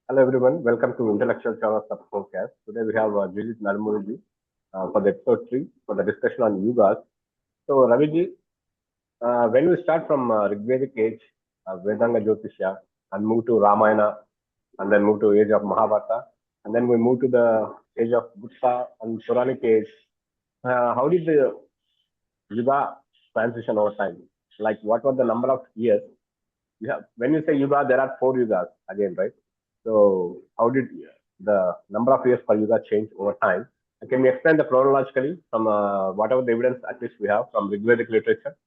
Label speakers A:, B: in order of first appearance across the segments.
A: Hello everyone, welcome to Intellectual Channel Podcast. Today we have Judith Narmulji for the episode 3 for the discussion on yugas. So Raviji, when we start from Rigvedic age, Vedanga Jyotisha, and move to Ramayana, and then move to age of Mahabharata, and then we move to the age of Gupta and Puranic age, how did the yuga transition over time? Like what were the number of years? When you say yuga, there are four yugas again, right? So how did the number of years for yuga change over time? Can we explain the chronologically from whatever the evidence at least we have from Rigvedic literature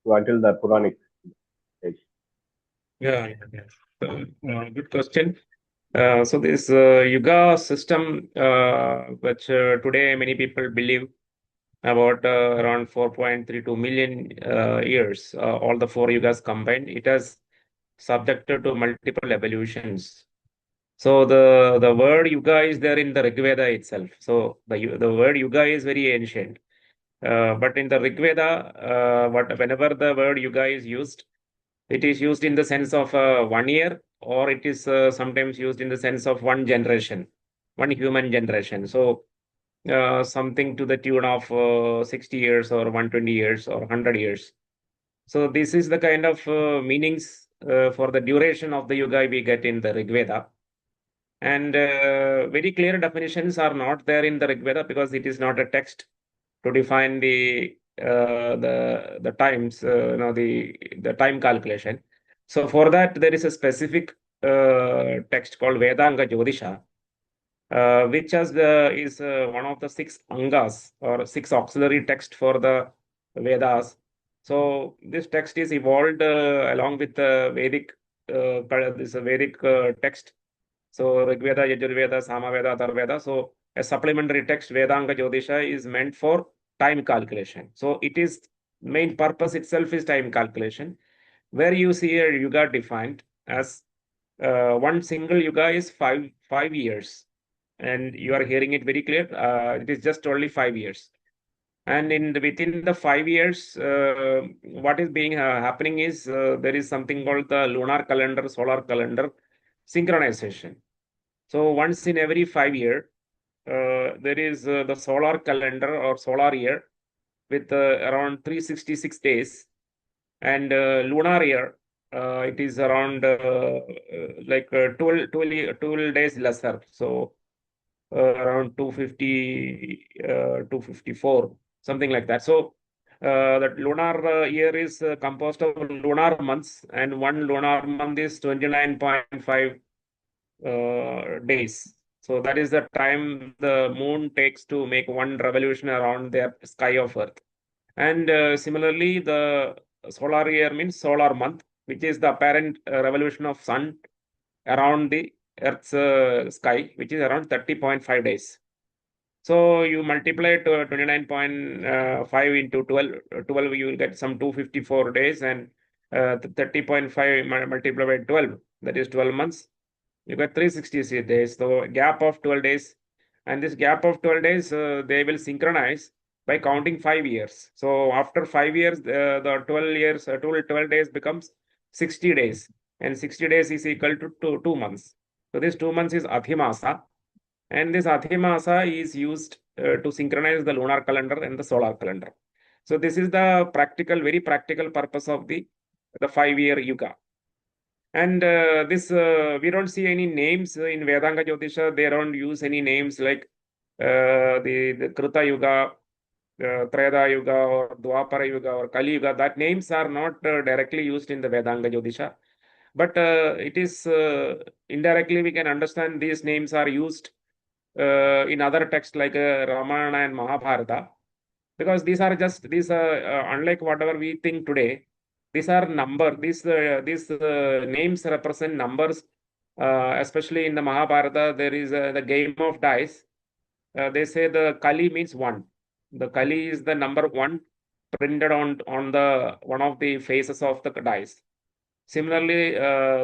A: to until the Puranic age?
B: Good question. So this Yuga system, which today many people believe about around 4.32 million years, all the four Yugas combined, it has subjected to multiple evolutions. So the word Yuga is there in the Rig Veda itself. So the word Yuga is very ancient. But in the Rig Veda, whenever the word Yuga is used, it is used in the sense of 1 year, or it is sometimes used in the sense of one generation, one human generation. So something to the tune of 60 years or 120 years or 100 years. So this is the kind of meanings for the duration of the yuga we get in the Rig Veda. And very clear definitions are not there in the Rig Veda because it is not a text to define the times, the time calculation. So for that, there is a specific text called Vedanga Jyotisha, which is one of the six angas or six auxiliary text for the Vedas. So this text is evolved along with the Vedic text. So Rig Veda, Yajurveda, Samaveda, Atharvaveda. So a supplementary text, Vedanga Jyotisha, is meant for time calculation. So it is main purpose itself is time calculation, where you see a yuga defined as one single yuga is five years, and you are hearing it very clear. It is just only 5 years, and within the 5 years, what is being happening is there is something called the lunar calendar, solar calendar synchronization. So once in every 5 year, there is the solar calendar or solar year with around 366 days, and lunar year, it is around 12 days lesser. So around 250, 254, something like that. So that lunar year is composed of lunar months, and one lunar month is 29.5 days. So that is the time the moon takes to make one revolution around the sky of Earth. And similarly, the solar year means solar month, which is the apparent revolution of sun around the Earth's sky, which is around 30.5 days. So you multiply 29.5 into 12, you will get some 254 days, and 30.5 multiplied by 12, that is 12 months. You get 366 days. So a gap of 12 days. And this gap of 12 days, they will synchronize by counting 5 years. So after 5 years, the 12 years, 12 days becomes 60 days. And 60 days is equal to 2 months. So this 2 months is Adhimasa. And this Adhimasa is used to synchronize the lunar calendar and the solar calendar. So this is the very practical purpose of the 5-year yuga. And we don't see any names in Vedanga Jyotisha. They don't use any names like the Krita Yuga, Treda Yuga, or Dwapara Yuga, or Kali Yuga. That names are not directly used in the Vedanga Jyotisha. But it is indirectly we can understand these names are used in other texts like Ramayana and Mahabharata, because these unlike whatever we think today, these are these names represent numbers. Especially in the Mahabharata, there is the game of dice. They say the Kali means one. The Kali is the number one printed on the one of the faces of the dice. Similarly,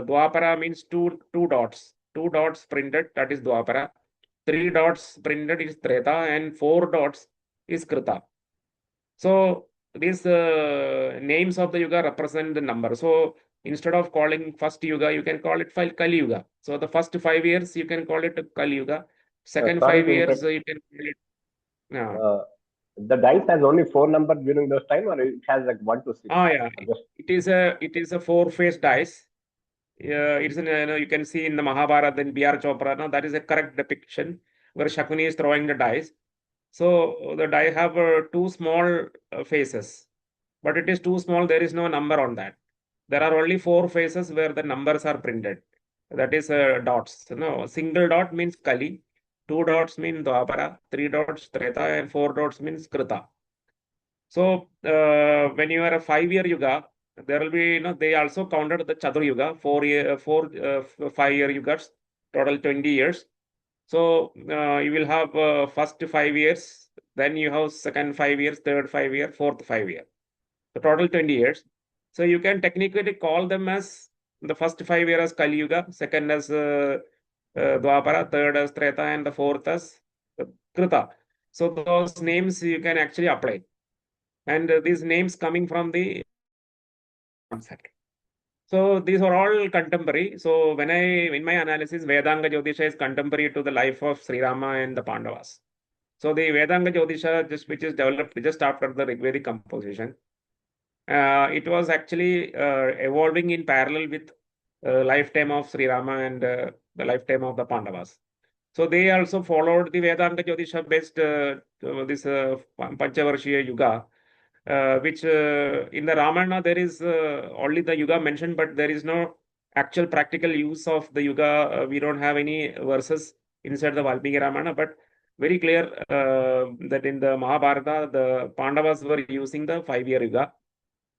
B: Dwapara means two dots. Two dots printed, that is Dwapara. Three dots printed is Treta, and four dots is Krita. So these names of the yuga represent the number. So Instead of calling first Yuga, you can call it Kali Yuga. So the first 5 years, you can call it Kali Yuga. Second
A: Sorry
B: 5
A: to
B: years,
A: interrupt.
B: you can call it.
A: Uh, the dice has only 4 numbers during those time, or it has like 1 to 6?
B: Yeah,
A: Just
B: it is a 4-face dice. It's you can see in the Mahabharata in B.R. Chopra. No, that is a correct depiction where Shakuni is throwing the dice. So the die have two small faces, but it is too small. There is no number on that. There are only 4 faces where the numbers are printed. That is dots. No, single dot means Kali, 2 dots mean Dwapara, 3 dots Treta, and 4 dots means Krita. So when you are a 5-year Yuga, there will be, they also counted the Chatur Yuga, 5-year Yugas, total 20 years. So you will have first 5 years, then you have second 5 years, third 5 year, fourth 5 year. So total 20 years. So you can technically call them as the first 5 years as Kali Yuga, second as Dwapara, third as Treta, and the fourth as Krita. So those names you can actually apply. And these names coming from the concept. So these are all contemporary. So when in my analysis, Vedanga Jyotisha is contemporary to the life of Sri Rama and the Pandavas. So the Vedanga Jyotisha, which is developed just after the Rigvedic composition, it was actually evolving in parallel with lifetime of Sri Rama and the lifetime of the Pandavas. So they also followed the Vedanga Jyotisha based this Panchavarshiya Yuga, which in the Ramayana there is only the Yuga mentioned, but there is no actual practical use of the Yuga. We don't have any verses inside the Valmiki Ramayana, but very clear that in the Mahabharata, the Pandavas were using the 5-year Yuga.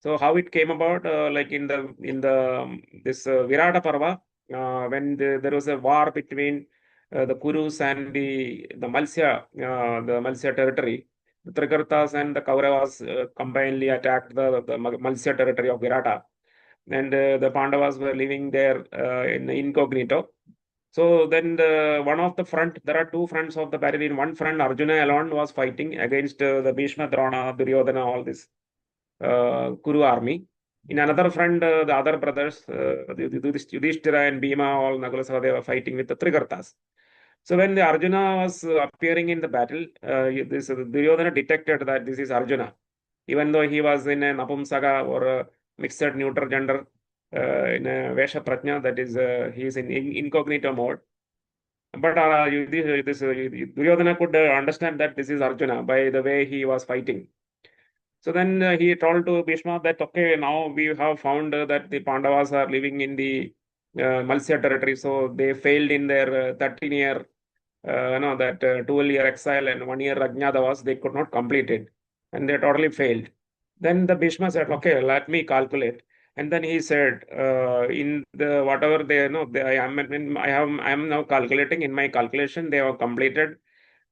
B: So how it came about, like in this Virata Parva, when there was a war between the Kurus and the Malsya territory, the Trigartas and the Kauravas combinedly attacked the Malsya territory of Virata, and the Pandavas were living there in incognito. So then one of the front, there are two fronts of the battle. In one front, Arjuna alone was fighting against the Bhishma, Drona, Duryodhana, all this Kuru army. In another front, the other brothers, Yudhishthira and Bhima, all Nagula Sahadeva were fighting with the Trigartas. So when the Arjuna was appearing in the battle, this Duryodhana detected that this is Arjuna, even though he was in an Apumsaga or a mixed neuter gender in a Vesha Prajna, that is, he is in incognito mode. But Duryodhana could understand that this is Arjuna by the way he was fighting. So then he told to Bhishma that, okay, now we have found that the Pandavas are living in the Malsya territory. So they failed in their 13-year, that 12-year exile and 1-year Ajnatavas, they could not complete it. And they totally failed. Then the Bhishma said, okay, let me calculate. And then he said, in the whatever they know, I am now calculating. In my calculation, they have completed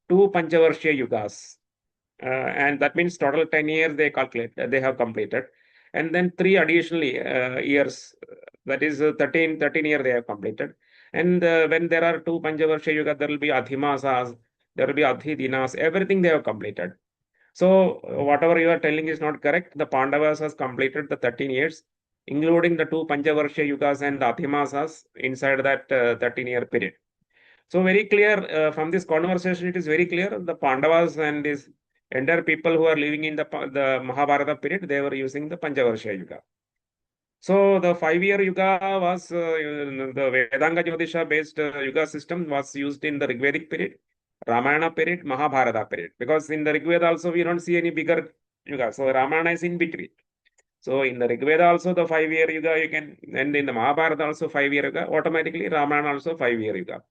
B: 2 Panchavarsha Yugas. And that means total 10 years they calculate, they have completed. And then 3 additionally years, that is 13 years they have completed. And when there are 2 Panchavarsha Yuga, there will be Adhimasas, there will be Adhidinas, everything they have completed. So whatever you are telling is not correct. The Pandavas has completed the 13 years, including the 2 Panchavarsha Yugas and the Adhimasas inside that 13-year period. So very clear from this conversation, it is very clear the Pandavas and these entire people who are living in the Mahabharata period, they were using the Panchavarsha Yuga. So the 5-year Yuga was the Vedanga Jyotisha based Yuga system was used in the Rigvedic period, Ramayana period, Mahabharata period. Because in the Rigveda also we don't see any bigger Yuga. So Ramayana is in between. So in the Rigveda also the 5-year Yuga you can, and in the Mahabharata also 5-year Yuga, automatically Ramayana also 5-year Yuga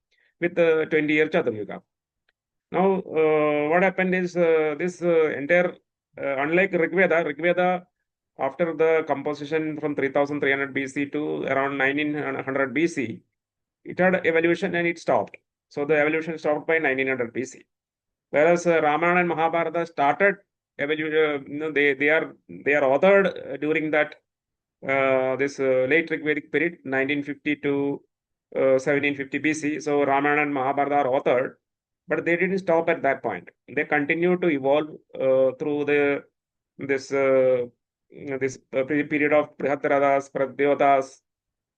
B: with the 20-year Chatur Yuga. Now, what happened is this entire, unlike Rigveda, after the composition from 3300 BC to around 1900 BC, it had evolution and it stopped. So the evolution stopped by 1900 BC. Whereas Ramayana and Mahabharata started evolution, they are authored during that this late Rigvedic period, 1950 to 1750 BC. So Ramayana and Mahabharata are authored, but they didn't stop at that point. They continue to evolve through this this period of Brihadradas, Pradyotas,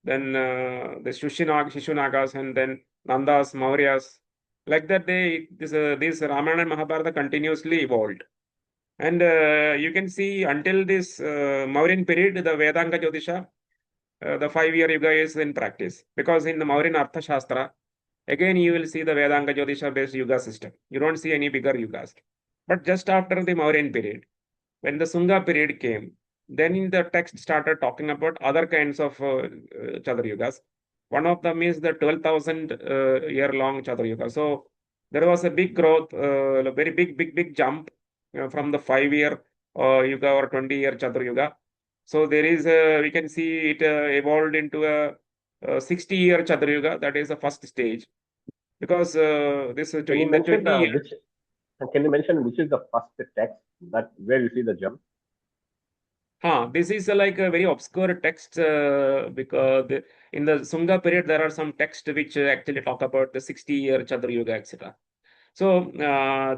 B: then the Shishunagas, and then Nandas, Mauryas. Like that, this Ramayana and Mahabharata continuously evolved. And you can see until this Mauryan period, the Vedanga Jyotisha, the 5-year Yuga is in practice. Because in the Mauryan Artha Shastra, again you will see the Vedanga Jyotisha based Yuga system. You don't see any bigger Yugas. But just after the Mauryan period, when the Sunga period came, then the text started talking about other kinds of Chadar Yugas. One of them is the 12,000 year long Chadar Yuga. So there was a big growth, a very big jump from the 5-year Yuga or 20-year Chadar Yuga. So there is we can see it evolved into a 60-year Chadar Yuga. That is the first stage. Because this
A: Can you
B: in the
A: mention
B: 20
A: which is the first text that where you see the jump?
B: This is like a very obscure text because in the Sunga period there are some texts which actually talk about the 60-year Chadra Yuga, etc. So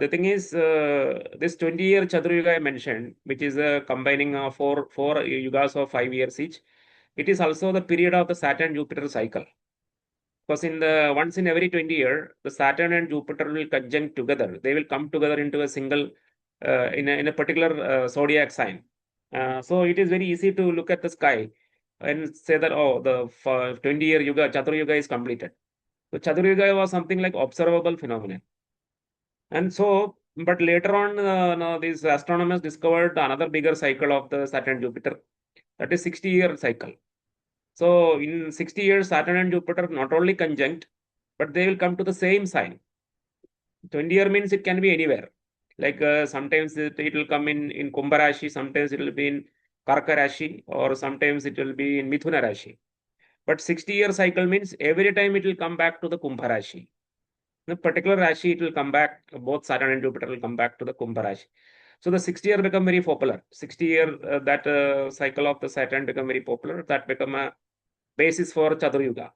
B: the thing is, this 20-year Chadra Yuga I mentioned, which is combining four yugas of 5 years each, it is also the period of the Saturn-Jupiter cycle. Because in the once in every 20 year, the Saturn and Jupiter will conjunct together. They will come together into a single in a particular zodiac sign. So it is very easy to look at the sky and say that, oh, the 20-year Yuga, Chatur Yuga is completed. So Chatur Yuga was something like observable phenomenon. And so, but later on, no, these astronomers discovered another bigger cycle of the Saturn Jupiter, that is 60-year cycle. So in 60 years, Saturn and Jupiter not only conjunct, but they will come to the same sign. 20-year means it can be anywhere. Like sometimes it will come in Kumbha Rashi, sometimes it will be in Karka Rashi, or sometimes it will be in Mithuna Rashi. But 60-year cycle means every time it will come back to the Kumbha Rashi. In a particular Rashi, it will come back, both Saturn and Jupiter will come back to the Kumbha Rashi. So the 60-year become very popular. 60-year, that cycle of the Saturn become very popular. That become a basis for Chatur Yuga.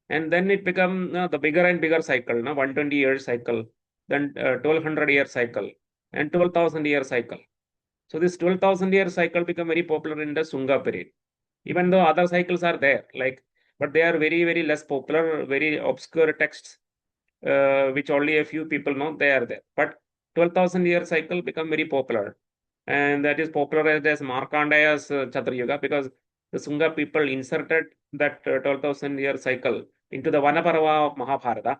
B: And then it become the bigger and bigger cycle, 120-year cycle, then 1200-year cycle, and 12,000-year cycle. So this 12,000-year cycle become very popular in the Sunga period. Even though other cycles are there, but they are very less popular, very obscure texts, which only a few people know. They are there. But 12,000-year cycle become very popular, and that is popularized as Markandeya's Chatra Yuga, because the Sunga people inserted that 12,000-year cycle into the Vanaparva of Mahabharata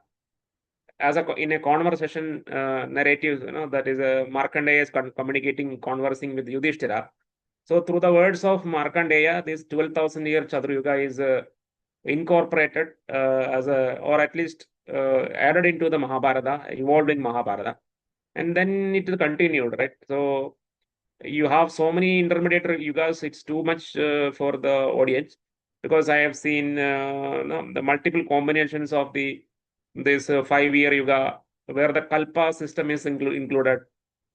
B: as in a conversation narrative, that is Markandeya is communicating, conversing with Yudhishthira. So through the words of Markandeya, this 12,000-year Chadra Yuga is incorporated or at least added into the Mahabharata, evolved in Mahabharata, and then it continued, right? So you have so many intermediate yugas, it's too much for the audience, because I have seen no, the multiple combinations of this 5-year yuga where the kalpa system is included.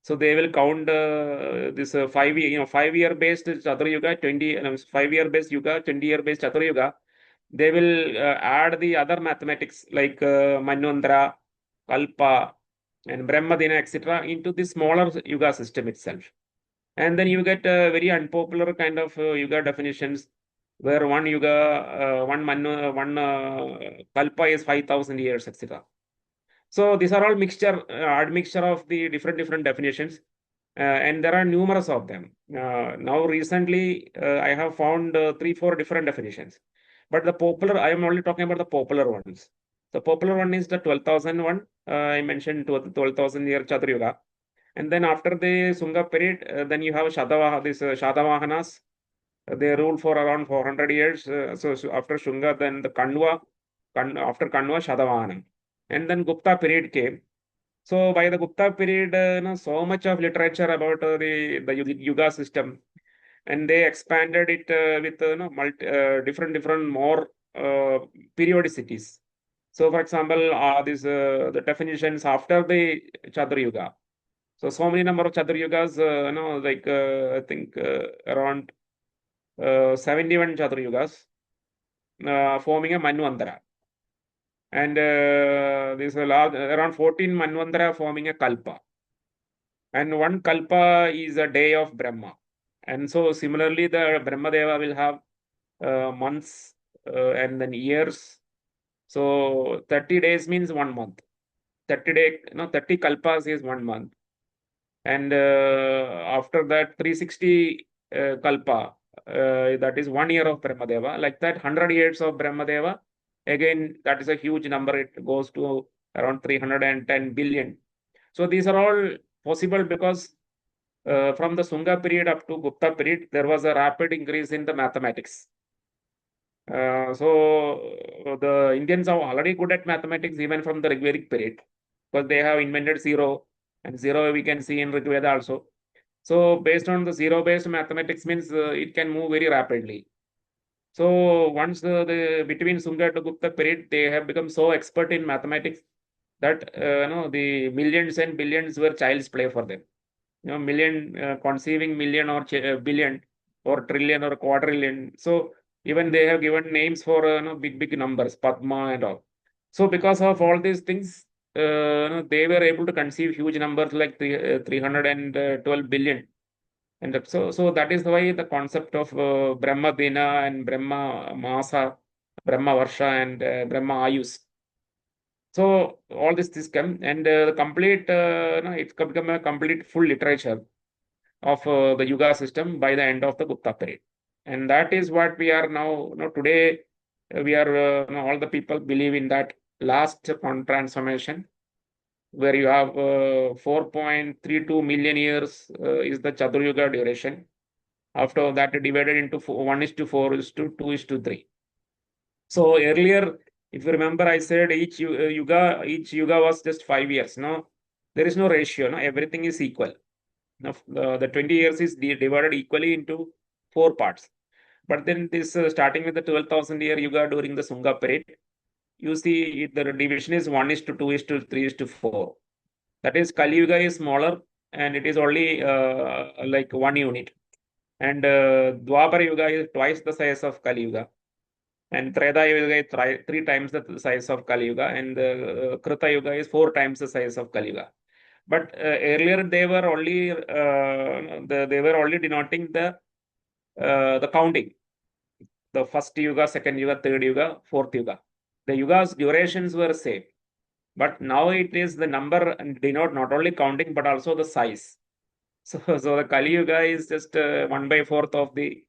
B: So they will count this 5-year, 5-year based Chadra Yuga, 5-year based Yuga, 20-year based Chadra Yuga. They will add the other mathematics like Manvantara, Kalpa, and Brahmadina, etc., into the smaller Yuga system itself. And then you get very unpopular kind of Yuga definitions, where one Yuga, one Kalpa is 5,000 years, etc. So these are all admixture of the different definitions, and there are numerous of them. Now recently, I have found 3-4 different definitions, but the popular, I am only talking about the popular ones. The popular one is the 12,000 one. I mentioned 12,000 year Chadra Yuga. And then after the Sunga period, then you have Shatavahanas. They ruled for around 400 years. So after Shunga, then the after Kanwa, Shatavahanan. And then Gupta period came. So by the Gupta period, so much of literature about the Yuga system, and they expanded it with different more periodicities. So, for example, the definitions after the Chadra Yuga. So many number of Chadra Yugas, I think around 71 Chadra Yugas forming a Manvantara. And this around 14 Manvantara forming a Kalpa. And one Kalpa is a day of Brahma. And so similarly, the Brahmadeva will have months and then years. So 30 days means 1 month. 30 kalpas is 1 month. And after that, 360 kalpa, that is 1 year of Brahmadeva. Like that, 100 years of Brahmadeva, again, that is a huge number. It goes to around 310 billion. So these are all possible because from the Sunga period up to Gupta period, there was a rapid increase in the mathematics. So the Indians are already good at mathematics even from the Rigvedic period because they have invented zero, and zero we can see in Rigveda also. So based on the zero-based mathematics means it can move very rapidly. So once the between Sunga to Gupta period, they have become so expert in mathematics that the millions and billions were child's play for them. Million conceiving million or billion or trillion or quadrillion. So even they have given names for big numbers, Padma and all. So because of all these things, they were able to conceive huge numbers like 312 billion. And so that is why the concept of Brahma Dina and Brahma Masa, Brahma Varsha and Brahma Ayus. So all this come and the complete, it's become a complete full literature of the Yuga system by the end of the Gupta period. And that is what we are now, today we are, all the people believe in that last transformation where you have 4.32 million years is the Chaturyuga duration. After that, divided into 1:4:2:3. So earlier, if you remember, I said each yuga was just 5 years. No, there is no ratio. No, everything is equal. Now, the 20 years is divided equally into 4 parts. But then this starting with the 12,000 year yuga during the Sunga period, you see the division is 1:2:3:4. That is Kali Yuga is smaller and it is only like 1 unit. And Dwapara Yuga is twice the size of Kali Yuga. And Treta Yuga is 3 times the size of Kali Yuga. And Krita Yuga is 4 times the size of Kali Yuga. But earlier they were only denoting the counting. The first yuga, second yuga, third yuga, fourth yuga. The yugas durations were same. But now it is the number and denote not only counting but also the size. So the Kali Yuga is just 1/4 of the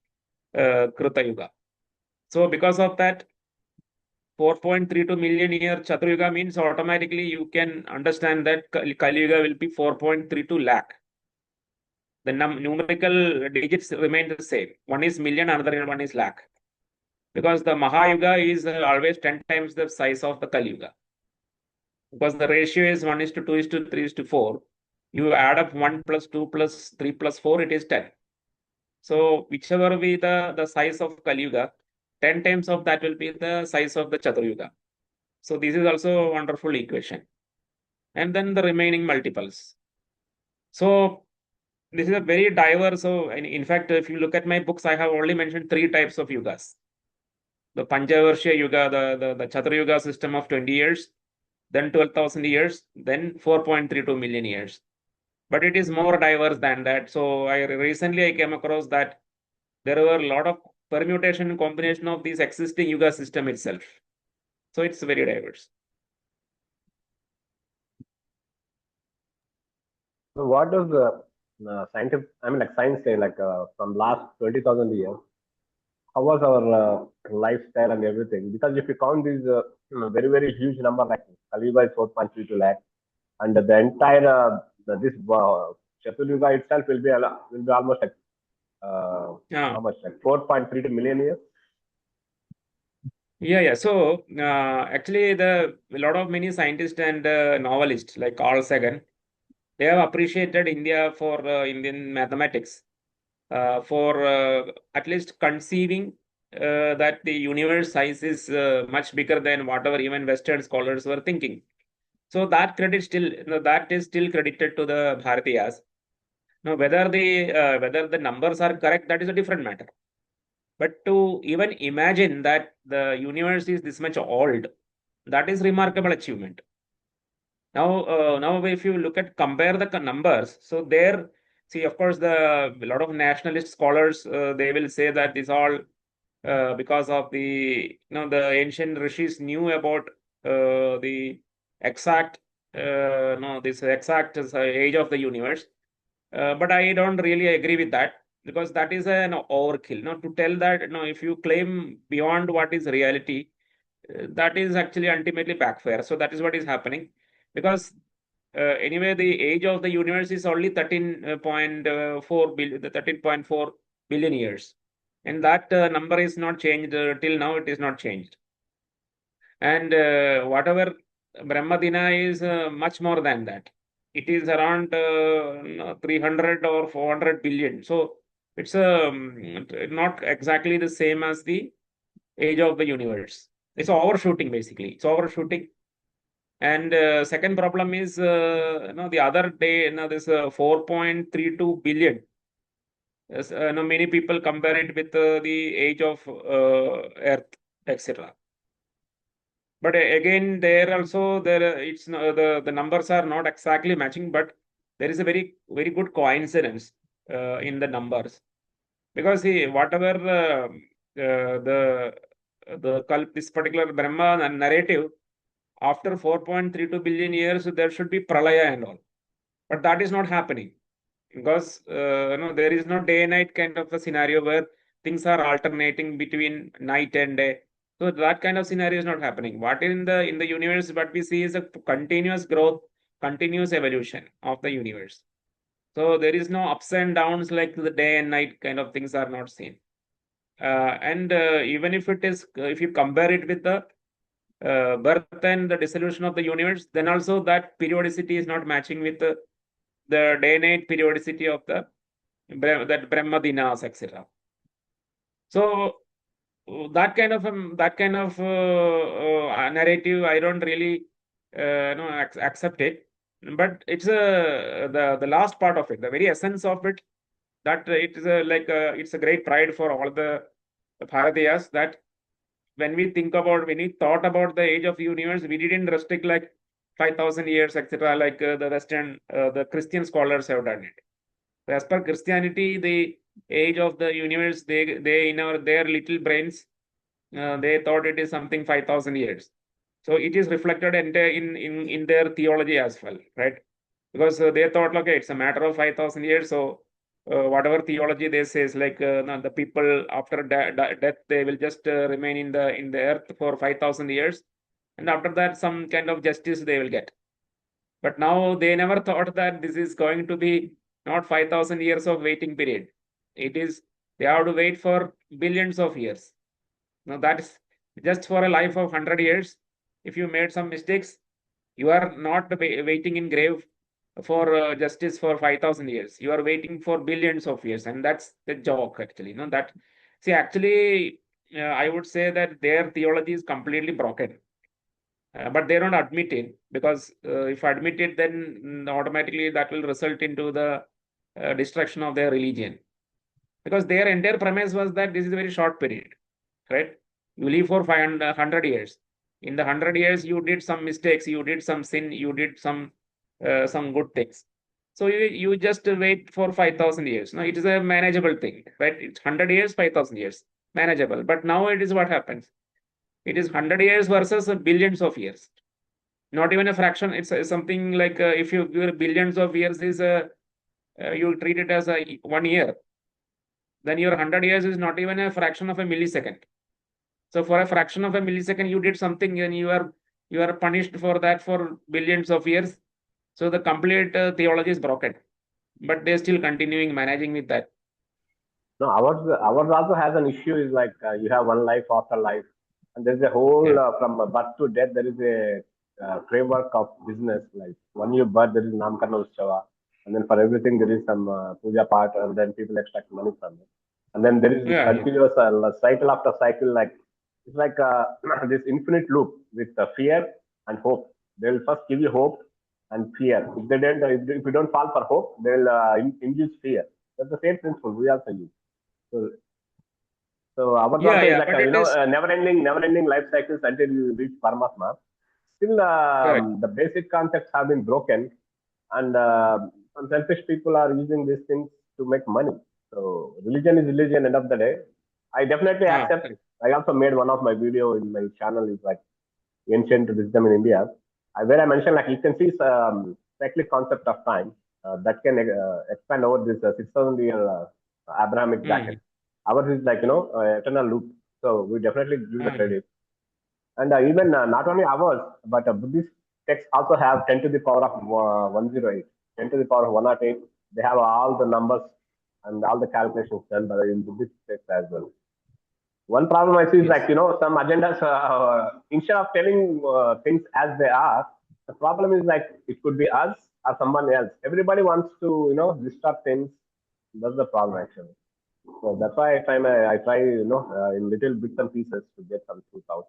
B: Krita Yuga. So because of that, 4.32 million year Chaturyuga means automatically you can understand that Kali Yuga will be 4.32 lakh. The numerical digits remain the same. One is million, another one is lakh. Because the Mahayuga is always 10 times the size of the Kali Yuga. Because the ratio is 1:2:3:4. You add up 1 plus 2 plus 3 plus 4, it is 10. So whichever be the size of Kali Yuga, 10 times of that will be the size of the Chaturyuga. So this is also a wonderful equation. And then the remaining multiples. So this is a very diverse. So in fact, if you look at my books, I have only mentioned 3 types of yugas. The Panchavarsha Yuga, the Chaturyuga system of 20 years, then 12,000 years, then 4.32 million years. But it is more diverse than that. So recently I came across that there were a lot of permutation and combination of this existing Yuga system itself. So it's very diverse.
A: So what does scientific, science say, from last 20,000 years, how was our lifestyle and everything? Because if you count these very, very huge number, like Kali Yuga is 4.32 lakh, and the entire, this Chaturyuga itself will be almost like, how much, like 4.32 million years?
B: Yeah. So actually, a lot of many scientists and novelists like Carl Sagan, they have appreciated India for Indian mathematics, for at least conceiving that the universe size is much bigger than whatever even Western scholars were thinking. So that that is still credited to the Bharatiyas. Now, whether the numbers are correct, that is a different matter. But to even imagine that the universe is this much old, that is remarkable achievement. Now if you compare the numbers, so there See, of course, a lot of nationalist scholars they will say that this all because of the ancient rishis knew about the exact this exact age of the universe. But I don't really agree with that, because that is an overkill. Now, to tell that, if you claim beyond what is reality, that is actually ultimately backfire. So that is what is happening, because anyway, the age of the universe is only 13.4 billion, the 13.4 billion years, and that number is not changed till now. It is not changed, and whatever Brahmadina is much more than that. It is around 300 or 400 billion. So it's not exactly the same as the age of the universe. It's overshooting, basically. It's overshooting. And second problem is, the other day, this 4.32 billion. Yes, many people compare it with the age of Earth, etc. But again, there also it's the numbers are not exactly matching, but there is a very very good coincidence in the numbers, because see, whatever this particular Brahma narrative, after 4.32 billion years there should be pralaya and all, but that is not happening, because there is no day and night kind of a scenario where things are alternating between night and day. So that kind of scenario is not happening. What in the universe, what we see is a continuous growth, continuous evolution of the universe. So there is no ups and downs like the day and night kind of things are not seen. And even if it is, if you compare it with the birth and the dissolution of the universe, then also that periodicity is not matching with the day-night periodicity of that Brahmadinas, etc. So that kind of narrative, I don't really accept it. But it's the last part of it, the very essence of it, that it is it's a great pride for all the Bharatiyas, that when we thought about the age of the universe, we didn't restrict like 5,000 years, etc., like the Christian scholars have done it. So as per Christianity, the age of the universe, they in their little brains, they thought it is something 5,000 years. So it is reflected in their theology as well, right? Because they thought, okay, it's a matter of 5,000 years. So whatever theology they say is like the people after death, they will just remain in the earth for 5,000 years, and after that some kind of justice they will get. But now they never thought that this is going to be not 5,000 years of waiting period. It is, they have to wait for billions of years. Now that is just for a life of 100 years. If you made some mistakes, you are not waiting in grave for justice for 5,000 years. You are waiting for billions of years, and that's the joke actually. That, see, actually, I would say that their theology is completely broken. But they don't admit it, because if admit it, then automatically that will result into the destruction of their religion. Because their entire premise was that this is a very short period, right? You live for 500 years. In the 100 years, you did some mistakes, you did some sin, you did some good things. So you just wait for 5,000 years. Now it is a manageable thing, right? It's 100 years, 5,000 years, manageable. But now it is what happens. It is 100 years versus billions of years. Not even a fraction. It's something like if your billions of years is you treat it as a 1 year, then your 100 years is not even a fraction of a millisecond. So for a fraction of a millisecond, you did something, and you are punished for that for billions of years. So the complete theology is broken, but they're still continuing managing with that.
A: No, ours also has an issue. Is like you have one life after life, and there's a whole
B: Yeah.
A: from birth to death. There is a framework of business. Like when you birth, there is Namkarna Utsava, and then for everything there is some puja part, and then people extract money from it. And then there is this
B: Yeah, yeah.
A: continuous cycle after cycle. Like it's like this infinite loop with fear and hope. They will first give you hope and fear. If they don't, if you don't fall for hope, they will induce fear. That's the same principle we also use. So, so ours
B: Yeah,
A: also is
B: yeah,
A: like
B: but it is
A: never-ending life cycles until you reach Paramatma. Still,
B: correct.
A: the basic concepts have been broken, and some selfish people are using these things to make money. So religion is religion. End of the day, I definitely accept.
B: Correct.
A: I also made one of my video in my channel is like ancient wisdom in India, where I mentioned like you can see cyclic concept of time that can expand over this 6,000 year Abrahamic bracket.
B: Mm,
A: Ours is like eternal loop. So we definitely give the
B: mm,
A: credit. And even not only ours, but Buddhist texts also have 10 to the power of 108, 10 to the power of 108. They have all the numbers and all the calculations done by in Buddhist texts as well. One problem I see is like,
B: yes.
A: some agendas, instead of telling things as they are, the problem is like it could be us or someone else. Everybody wants to, distort things. That's the problem actually. So that's why I try, in little bits and pieces to get some truth out.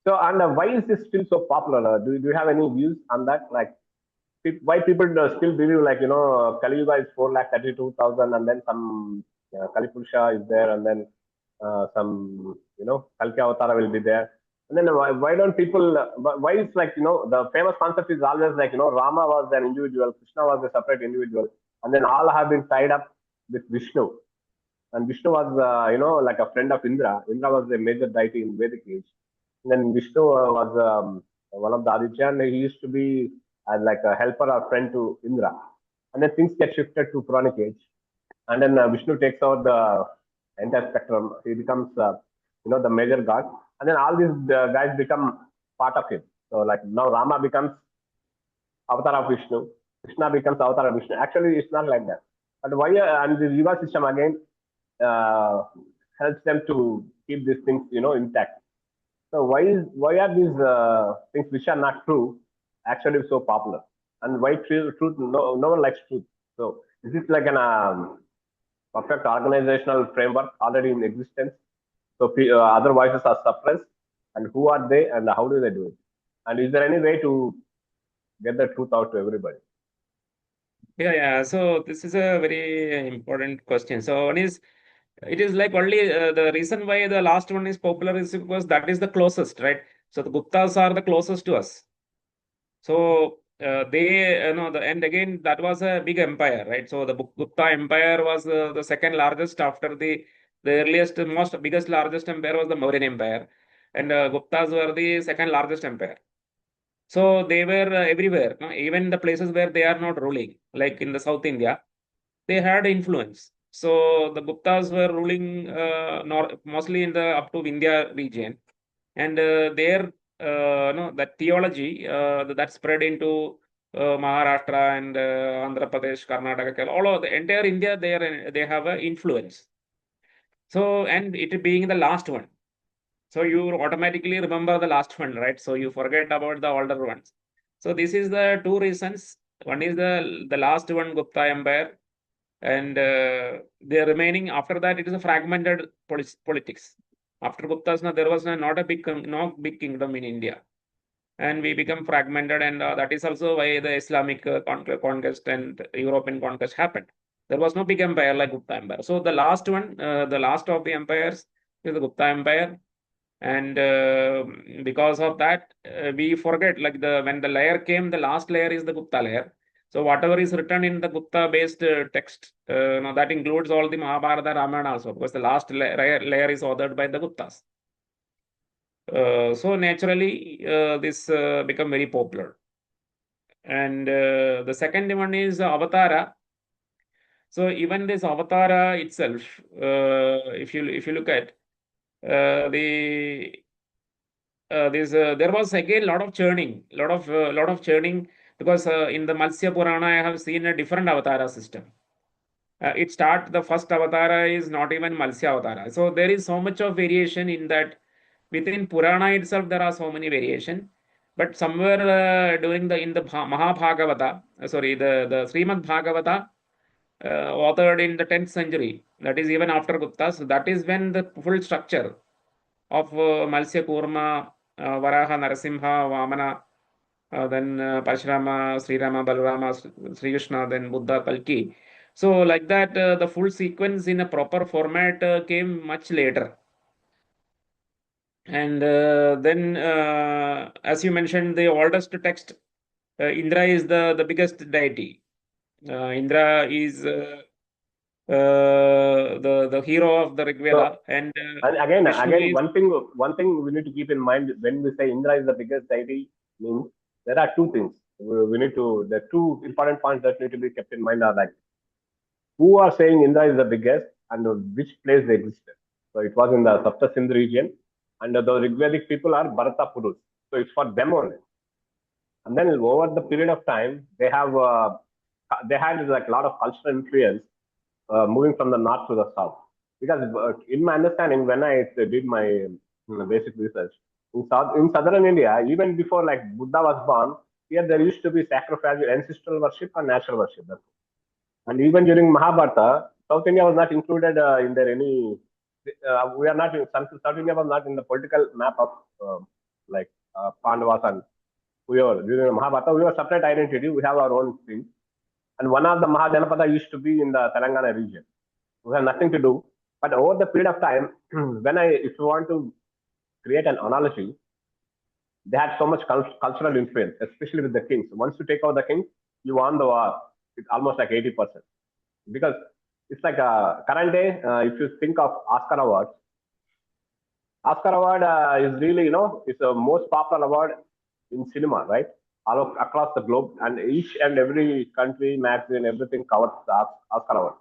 A: So, and why is this still so popular? Do you have any views on that? Like, why people still believe like Kali Yuga is 4,32,000, and then some Kali Purusha is there, and then some Kalki Avatara will be there. And then why don't people? Why is like the famous concept is always like Rama was an individual, Krishna was a separate individual, and then all have been tied up with Vishnu. And Vishnu was like a friend of Indra. Indra was a major deity in Vedic age. And then Vishnu was one of the Aditya, and he used to be like a helper or friend to Indra. And then things get shifted to Puranic age, and then Vishnu takes over the entire spectrum. He becomes the major god, and then all these guys become part of him. So like now Rama becomes avatar of Vishnu, Krishna becomes avatar of Vishnu. Actually, it's not like that. But why? And the Yuga system again uh, helps them to keep these things intact. So why are these things which are not true actually so popular? And why truth? No one likes truth. So is this like an perfect organizational framework already in existence? So other voices are suppressed, and who are they, and how do they do it? And is there any way to get the truth out to everybody?
B: Yeah, yeah. So this is a very important question. So one is, it is like only the reason why the last one is popular is because that is the closest, right? So the Guptas are the closest to us. So they, and again, that was a big empire, right? So the Gupta Empire was the second largest after the earliest, most biggest, largest empire was the Mauryan Empire, and Guptas were the second largest empire. So they were everywhere, no? Even the places where they are not ruling, like in the South India, they had influence. So the Guptas were ruling mostly in the up to India region, and their no that theology that spread into Maharashtra and Andhra Pradesh, Karnataka, all of the entire India. They have an influence. So, and it being the last one, so you automatically remember the last one, right? So you forget about the older ones. So this is the two reasons. One is the last one, Gupta Empire, and the remaining after that it is a fragmented politics. After Guptas, now there was not a no big kingdom in India, and we become fragmented, and that is also why the Islamic conquest and European conquest happened. There was no big empire like Gupta Empire. So the last one, the last of the empires is the Gupta Empire, and because of that we forget like the when the layer came, the last layer is the Gupta layer. So whatever is written in the Gupta based text, now that includes all the Mahabharata, Ramayana also, because the last layer is authored by the Guptas. So naturally this become very popular. And the second one is Avatara. So even this Avatara itself, if you look at the there was again a lot of churning, lot of churning, because in the Matsya Purana I have seen a different avatara system. The first avatara is not even Matsya avatara. So there is so much of variation in that. Within Purana itself, there are so many variation. But somewhere during in the Mahabhagavata, the Srimad Bhagavata, authored in the 10th century, that is even after Gupta, so that is when the full structure of Matsya Kurma, Varaha, Narasimha, Vamana, then Parashurama, Sri Rama, Balarama, Sri Krishna, then Buddha, Kalki. So like that, the full sequence in a proper format came much later. And then, as you mentioned, the oldest text, Indra is the biggest deity. Indra is the hero of the Rig Veda,
A: So,
B: and
A: and again,
B: Vishnu
A: again,
B: is
A: one thing we need to keep in mind when we say Indra is the biggest deity means there are two things. We need to the two important points that need to be kept in mind are like who are saying Indra is the biggest and which place they existed. So it was in the Sapta Sindh region, and the Rigvedic people are Bharata Purus. So it's for them only. And then over the period of time, they had like a lot of cultural influence moving from the north to the south. Because in my understanding, when I did my basic research in southern India, even before like Buddha was born, here there used to be sacrificial ancestral worship and natural worship. And even during Mahabharata, South India was not included in there any. We are not in South India was not in the political map of like Pandavas and we were during the Mahabharata. We were separate identity. We have our own thing. And one of the Mahajanapada used to be in the Telangana region. We have nothing to do. But over the period of time, if you want to create an analogy, they had so much cultural influence, especially with the kings. Once you take out the kings, you won the war. It's almost like 80%. Because it's like current day, if you think of Oscar award is really, it's the most popular award in cinema, right? Across the globe, and each and every country, magazine, everything covers the Oscar award.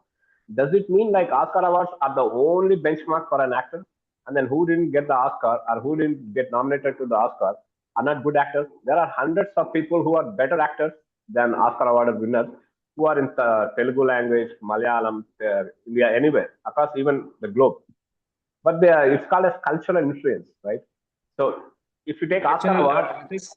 A: Does it mean like Oscar awards are the only benchmark for an actor? And then who didn't get the Oscar or who didn't get nominated to the Oscar are not good actors. There are hundreds of people who are better actors than Oscar awarded winners who are in the Telugu language, Malayalam, India, anywhere across even the globe. But it's called as cultural influence, right? So if you take Oscar
B: actual
A: award,
B: this.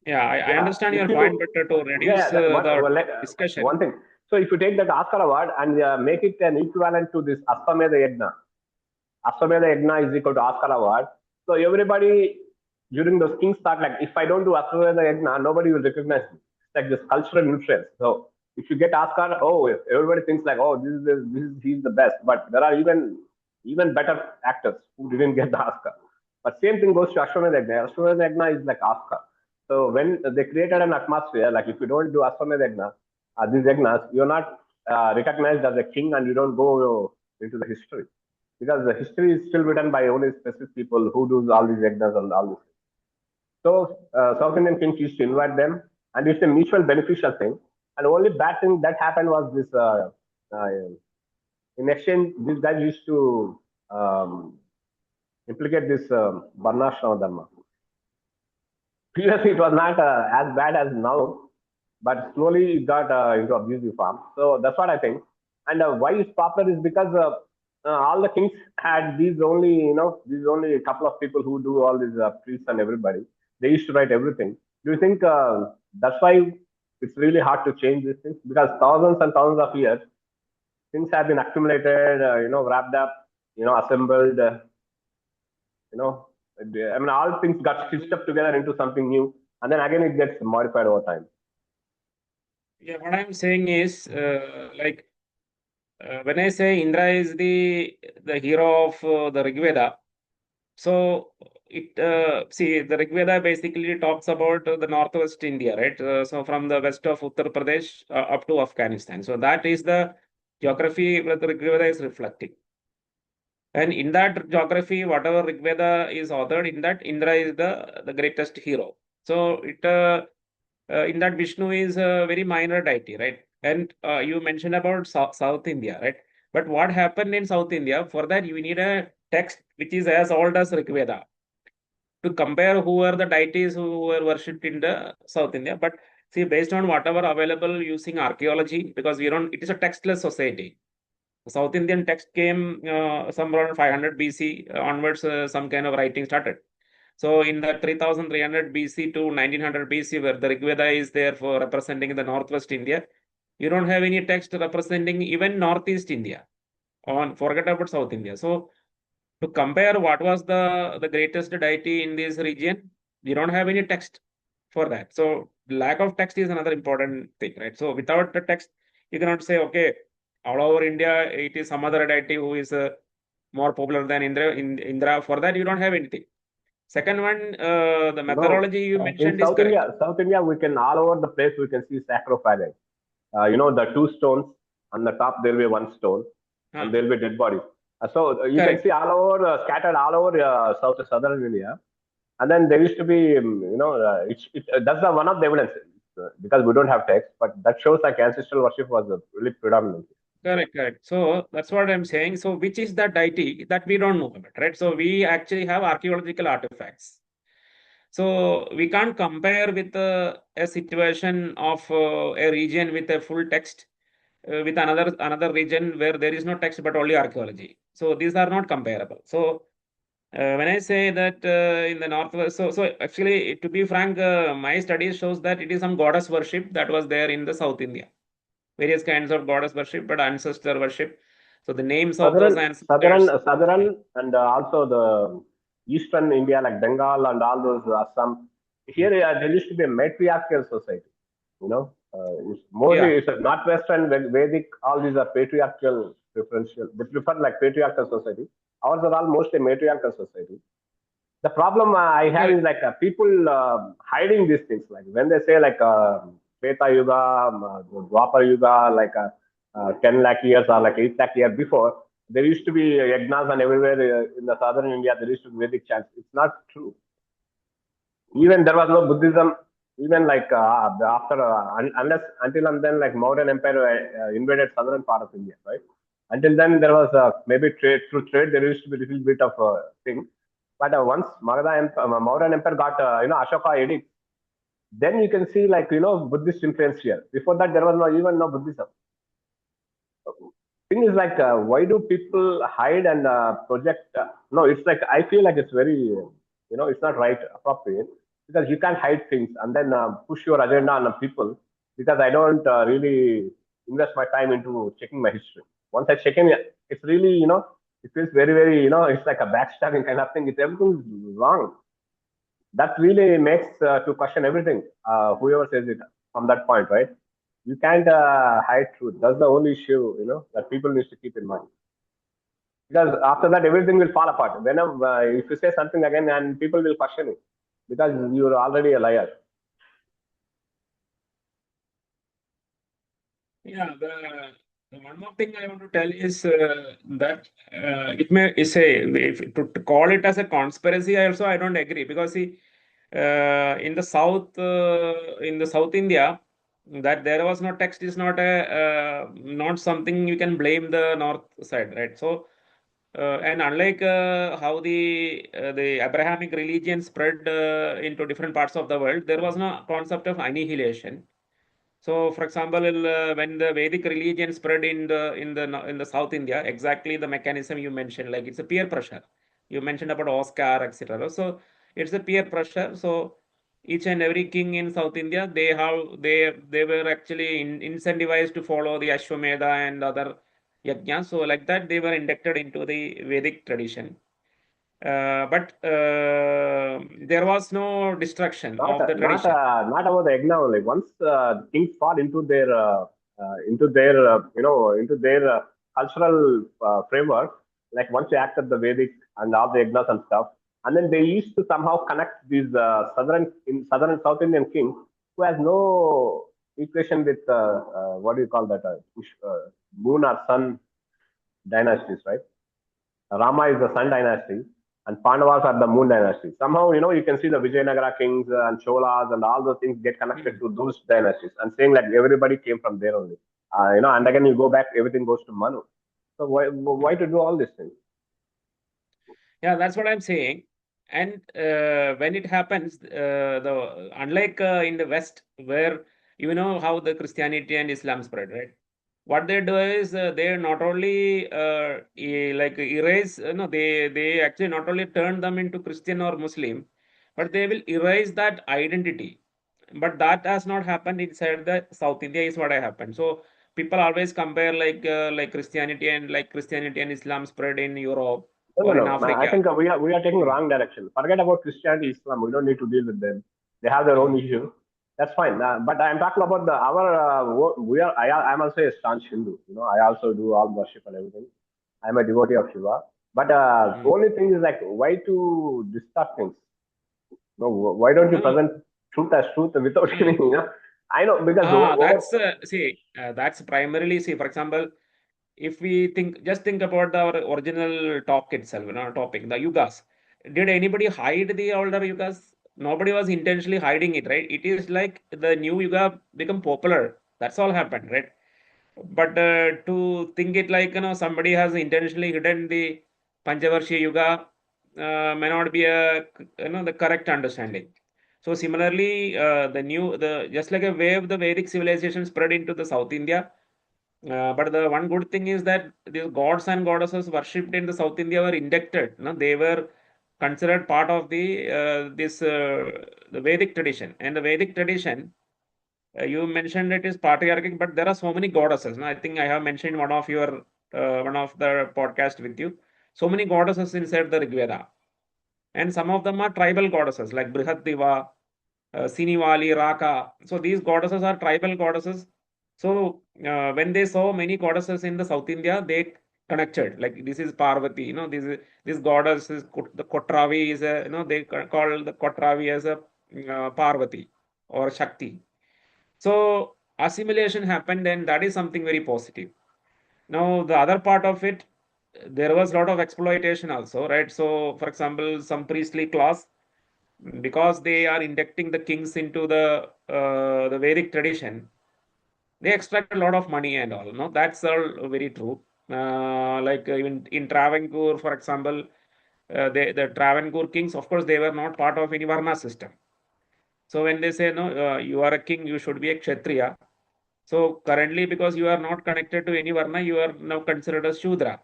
B: Yeah, I
A: yeah,
B: understand
A: if
B: your
A: you
B: point, but to
A: yeah,
B: reduce
A: that one
B: the
A: well, like,
B: discussion.
A: one thing. So if you take that Oscar award and make it an equivalent to this Aswamedha Yajna, Aswamedha Yajna is equal to Oscar award. So everybody during those kings thought like, if I don't do Aswamedha Yajna, nobody will recognize me. It's like this cultural influence. So if you get Oscar, oh, everybody thinks like, oh, he's the best. But there are even better actors who didn't get the Oscar. But same thing goes to Ashwamedha Yajna. Ashwamedha Yajna is like Oscar. So when they created an atmosphere, like if you don't do Ashwamedha Yajna, these yajnas, you're not recognized as a king and you don't go into the history because the history is still written by only specific people who do all these yajnas and all this. So South Indian kings used to invite them, and it's a mutual beneficial thing. And the only bad thing that happened was this: in exchange, these guys used to implicate this Varnashrama Dharma. Previously, it was not as bad as now, but slowly it got into abusive form. So that's what I think. And why it's popular is because all the kings had these only a couple of people who do all these priests and everybody. They used to write everything. Do you think that's why it's really hard to change these things? Because thousands and thousands of years, things have been accumulated, wrapped up, assembled, I mean, all things got stitched up together into something new, and then again it gets modified over time.
B: Yeah, what I'm saying is like when I say Indra is the hero of the Rig Veda, so it see the Rig Veda basically talks about the northwest India, right? So from the west of Uttar Pradesh up to Afghanistan. So that is the geography that the Rig Veda is reflecting. And in that geography, whatever Rig Veda is authored, in that Indra is the greatest hero. So in that Vishnu is a very minor deity, right? And you mentioned about South India, right? But what happened in South India? For that, you need a text which is as old as Rig Veda to compare who are the deities who were worshipped in the South India. But see, based on whatever available using archaeology, because we don't, it is a textless society. South Indian text came somewhere around 500 BC onwards, some kind of writing started. So in the 3300 BC to 1900 BC, where the Rig Veda is there for representing the northwest India, you don't have any text representing even northeast India. On forget about South India. So to compare what was the greatest deity in this region, we don't have any text for that. So lack of text is another important thing, right? So without the text, you cannot say, okay, all over India, it is some other deity who is more popular than Indra. Indra. For that, you don't have anything. Second one, the
A: No,
B: methodology you
A: in
B: mentioned is correct.
A: South India, we can all over the place we can see sarcophagi. the two stones on the top, there will be one stone, and there will be dead bodies. So you can
B: Correct.
A: see all over, scattered all over southern India. And then there used to be, that's one of the evidence because we don't have text, but that shows like ancestral worship was really predominant.
B: Correct, correct. So that's what I'm saying. So which is the deity that we don't know about, right? So we actually have archaeological artifacts. So we can't compare with a situation of a region with a full text with another region where there is no text but only archaeology. So these are not comparable. So when I say that in the northwest, so actually, to be frank, my studies shows that it is some goddess worship that was there in the South India. Various kinds of goddess worship, but ancestor worship. So the names of those ancestors.
A: Southern, and also the eastern India, like Bengal and all those Assam. Here, there used to be a matriarchal society. It's mostly
B: Yeah,
A: it's a northwestern Vedic. All these are patriarchal preferential. They prefer like patriarchal society. Ours are all mostly matriarchal society. The problem I have
B: correct.
A: is like people hiding these things. Like when they say like Treta Yuga, Dwapar Yuga, like 10 lakh years or like 8 lakh years before, there used to be yagnas and everywhere in the southern India, there used to be Vedic chants. It's not true. Even there was no Buddhism. Even like after, unless until and then like Mauryan Empire invaded southern part of India, right? Until then, there was maybe trade through trade. There used to be a little bit of thing, but once Mauryan Empire got Ashoka edict, then you can see like Buddhist influence here. Before that, there was even no Buddhism. Thing is like, why do people hide and project? No, it's like I feel like it's very, it's not right, appropriate because you can't hide things and then push your agenda on people. Because I don't really invest my time into checking my history. Once I check in, it's really, it feels very, very, it's like a backstabbing kind of thing. It's everything's wrong. That really makes to question everything. Whoever says it from that point, right? You can't hide truth. That's the only issue, that people need to keep in mind. Because after that, everything will fall apart. Whenever if you say something again, and people will question it because you're already a liar.
B: Yeah, the one more thing I want to tell is that it may say if to call it as a conspiracy. Also, I don't agree because see, in the South India, that there was no text is not a not something you can blame the north side, right? So. And unlike how the Abrahamic religion spread into different parts of the world, there was no concept of annihilation. So, for example, when the Vedic religion spread in the South India, exactly the mechanism you mentioned, like it's a peer pressure. You mentioned about Oscar, etc. So it's a peer pressure. So each and every king in South India, they were actually incentivized to follow the Ashwamedha and other yajnas. So like that, they were inducted into the Vedic tradition. But there was no destruction
A: Not
B: of the tradition.
A: not about the egg only. Once things fall into their into their cultural framework, like once you accept the Vedic and all the yagnas and stuff, and then they used to somehow connect these southern South Indian kings who has no equation with what do you call that moon or sun dynasties, right? Rama is the Sun dynasty, and Pandavas are the Moon dynasty. Somehow, you can see the Vijayanagara kings and Cholas and all those things get connected to those dynasties, and saying like everybody came from there only. And again you go back, everything goes to Manu. So why to do all these things?
B: Yeah, that's what I'm saying. And when it happens, the unlike in the West, where you know how the Christianity and Islam spread, right? What they do is they not only like erase, no, they actually not only turn them into Christian or Muslim, but they will erase that identity. But that has not happened inside the South India. Is what I happened. So people always compare like Christianity and Islam spread in Europe
A: No, no,
B: or in
A: no. I
B: Africa.
A: think we are taking wrong direction. Forget about Christianity, Islam. We don't need to deal with them. They have their own issue. That's fine. But I'm talking about our we are. I'm also a staunch Hindu. I also do all worship and everything. I'm a devotee of Shiva. But
B: Mm.
A: only thing is like, why to distort things? No, why don't you
B: No,
A: present truth as truth without giving,
B: see,
A: I know because
B: That's primarily, see, for example, if we just think about our original talk itself, topic, the yugas. Did anybody hide the older yugas? Nobody was intentionally hiding it, right? It is like the new yuga become popular. That's all happened, right? But to think it like, somebody has intentionally hidden the Panchavarshi Yuga may not be the correct understanding. So similarly, just like a wave, the Vedic civilization spread into the South India. But the one good thing is that the gods and goddesses worshipped in the South India were inducted. They were considered part of the Vedic tradition. And the Vedic tradition, you mentioned it is patriarchic, but there are so many goddesses. I think I have mentioned one of the podcast with you. So many goddesses inside the Rig Veda, and some of them are tribal goddesses like Brihat, Sinivali, Raka. So these goddesses are tribal goddesses. So when they saw many goddesses in the South India, they connected. Like this is Parvati. This goddess is the Kotravi is a they call the Kotravi as a Parvati or Shakti. So assimilation happened, and that is something very positive. Now, the other part of it, there was a lot of exploitation also, right? So, for example, some priestly class, because they are inducting the kings into the Vedic tradition, they extract a lot of money and all. No, that's all very true. Like even in Travancore, for example, the Travancore kings, of course, they were not part of any Varna system. So when they say, no, you are a king, you should be a Kshatriya. So currently, because you are not connected to any Varna, you are now considered as Shudra.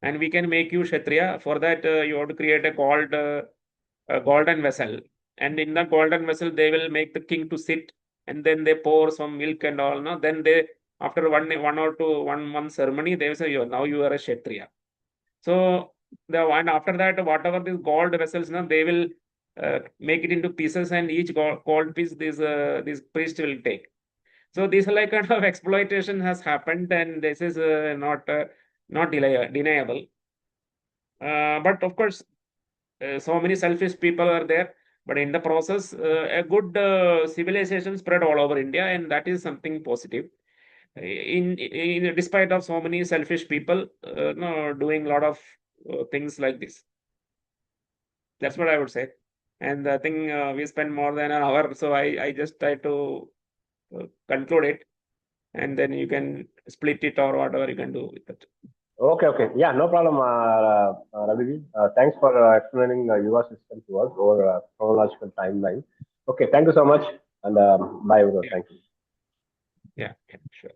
B: And we can make you Kshatriya. For that, you have to create a golden vessel. And in the golden vessel, they will make the king to sit. And then they pour some milk and all. No? Then they, after 1 month ceremony, they will say, now you are a Kshatriya. So and after that, whatever these gold vessels, they will make it into pieces, and each gold piece this priest will take. So this like kind of exploitation has happened, and this is not deniable. But of course, so many selfish people are there. But in the process, a good civilization spread all over India, and that is something positive. Despite of so many selfish people, doing a lot of things like this. That's what I would say. And I think we spent more than an hour, so I just try to conclude it, and then you can split it or whatever you can do with it.
A: Okay. Yeah, no problem, Raviji. Thanks for explaining your system to us over chronological timeline. Okay, thank you so much, and bye, everyone.
B: Yeah.
A: Thank you.
B: Yeah, sure.